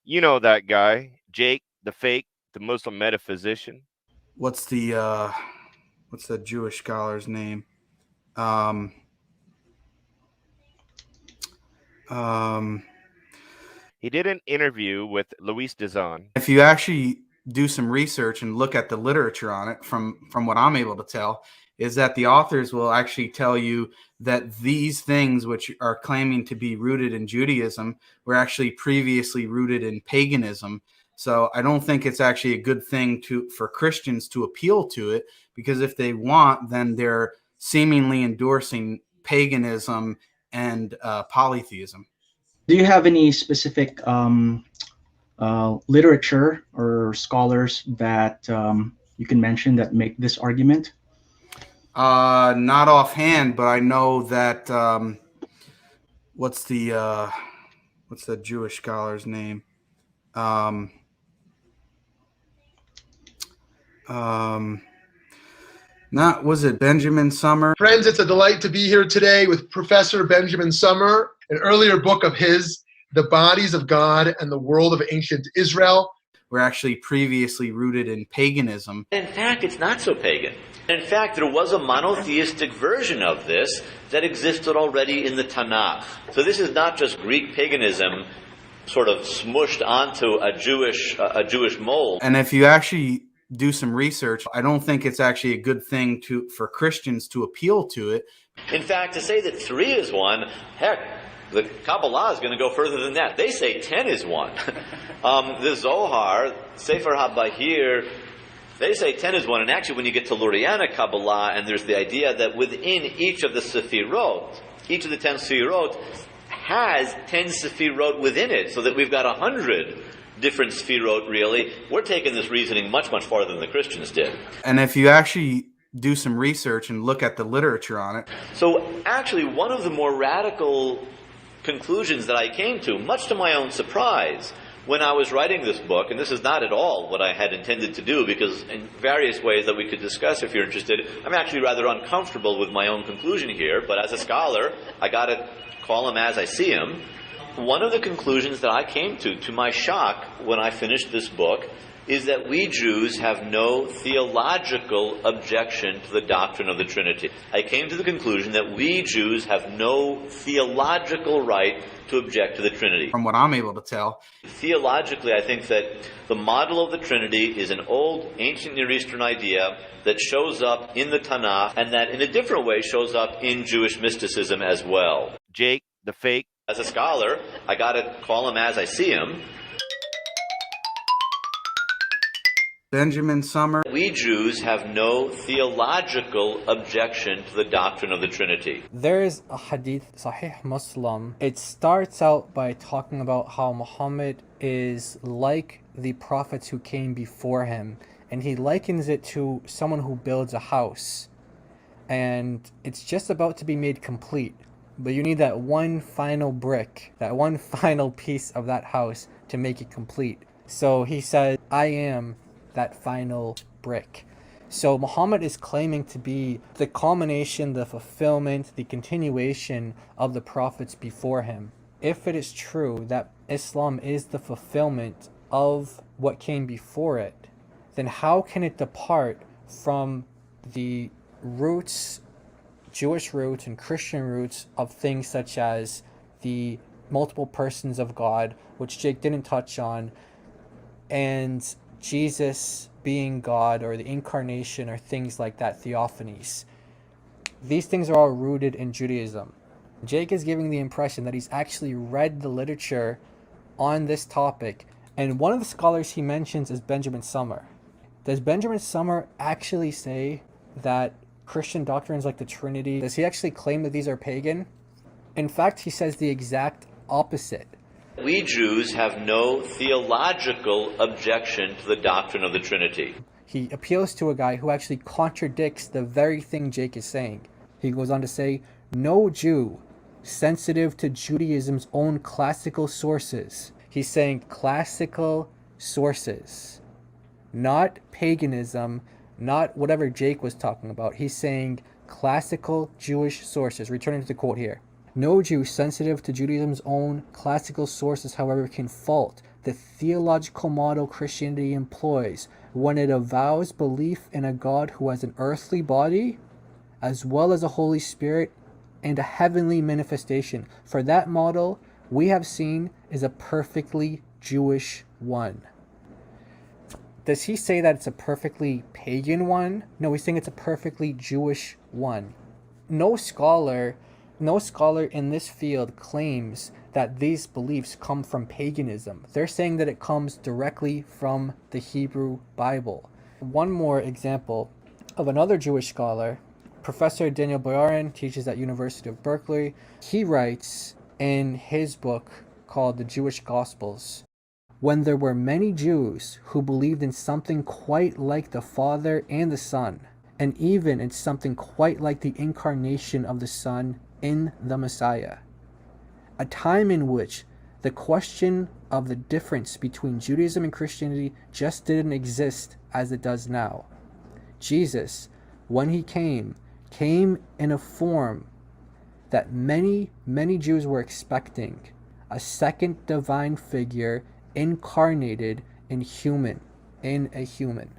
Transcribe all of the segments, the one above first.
You know that guy, Jake, the fake, the Muslim metaphysician. What's the Jewish scholar's name? Um, He did an interview with Luis Dizon. if you actually do some research and look at the literature on it, from what I'm able to tell, is that the authors will actually tell you that these things which are claiming to be rooted in Judaism were actually previously rooted in paganism. So I don't think it's actually a good thing for Christians to appeal to it, because if they want, then they're seemingly endorsing paganism and polytheism. Do you have any specific literature or scholars that you can mention that make this argument? Not offhand, but I know that what's the Jewish scholar's name? Not was it Benjamin Summer? Friends, it's a delight to be here today with Professor Benjamin Summer. An earlier book of his, The Bodies of God and the World of Ancient Israel, were actually previously rooted in paganism. In fact, it's not so pagan. In fact, there was a monotheistic version of this that existed already in the Tanakh. So this is not just Greek paganism sort of smushed onto a Jewish mold. And if you actually do some research, I don't think it's actually a good thing for Christians to appeal to it. In fact, to say that 3 is 1, heck, the Kabbalah is going to go further than that. They say 10 is 1. The Zohar, Sefer HaBahir, they say 10 is 1. And actually, when you get to Luriana Kabbalah, and there's the idea that within each of the Sefirot, each of the 10 Sefirot has 10 Sefirot within it, so that we've got 100 different Sefirot, really. We're taking this reasoning much, much farther than the Christians did. And if you actually do some research and look at the literature on it. So actually, one of the more radical conclusions that I came to, much to my own surprise, when I was writing this book, and this is not at all what I had intended to do, because in various ways that we could discuss if you're interested, I'm actually rather uncomfortable with my own conclusion here, but as a scholar, I got to call him as I see him. One of the conclusions that I came to my shock, when I finished this book, is that we Jews have no theological objection to the doctrine of the Trinity. I came to the conclusion that we Jews have no theological right to object to the Trinity. From what I'm able to tell. Theologically, I think that the model of the Trinity is an old, ancient Near Eastern idea that shows up in the Tanakh, and that in a different way shows up in Jewish mysticism as well. Jake, the fake. As a scholar, I got to call him as I see him. Benjamin Summer. We Jews have no theological objection to the doctrine of the Trinity. There is a hadith, Sahih Muslim. It starts out by talking about how Muhammad is like the prophets who came before him. And he likens it to someone who builds a house. And it's just about to be made complete. But you need that one final brick, that one final piece of that house to make it complete. So he said, I am that final brick. So Muhammad is claiming to be the culmination, the fulfillment, the continuation of the prophets before him. If it is true that Islam is the fulfillment of what came before it, then how can it depart from the roots, Jewish roots and Christian roots of things such as the multiple persons of God, which Jake didn't touch on, and Jesus being God, or the incarnation, or things like that, theophanies. These things are all rooted in Judaism. Jake is giving the impression that he's actually read the literature on this topic, and one of the scholars he mentions is Benjamin Summer. Does Benjamin Summer actually say that Christian doctrines like the Trinity, does he actually claim that these are pagan? In fact, he says the exact opposite. We Jews have no theological objection to the doctrine of the Trinity. He appeals to a guy who actually contradicts the very thing Jake is saying. He goes on to say, no Jew sensitive to Judaism's own classical sources. He's saying classical sources, not paganism, not whatever Jake was talking about. He's saying classical Jewish sources. Returning to the quote here. No Jew sensitive to Judaism's own classical sources, however, can fault the theological model Christianity employs when it avows belief in a God who has an earthly body, as well as a Holy Spirit and a heavenly manifestation. For that model, we have seen is a perfectly Jewish one. Does he say that it's a perfectly pagan one? No, he's saying it's a perfectly Jewish one. No scholar in this field claims that these beliefs come from paganism. They're saying that it comes directly from the Hebrew Bible. One more example of another Jewish scholar, Professor Daniel Boyarin, teaches at University of Berkeley. He writes in his book called The Jewish Gospels, when there were many Jews who believed in something quite like the Father and the Son, and even in something quite like the incarnation of the Son in the Messiah, a time in which the question of the difference between Judaism and Christianity just didn't exist as it does now. Jesus, when he came in a form that many Jews were expecting, a second divine figure incarnated in a human.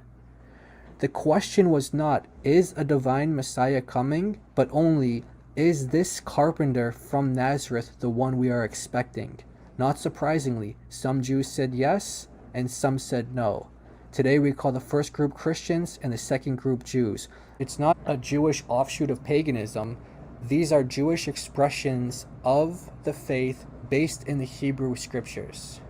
The question was not, is a divine Messiah coming, but only, is this carpenter from Nazareth the one we are expecting? Not surprisingly, some Jews said yes, and some said no. Today we call the first group Christians and the second group Jews. It's not a Jewish offshoot of paganism. These are Jewish expressions of the faith based in the Hebrew scriptures.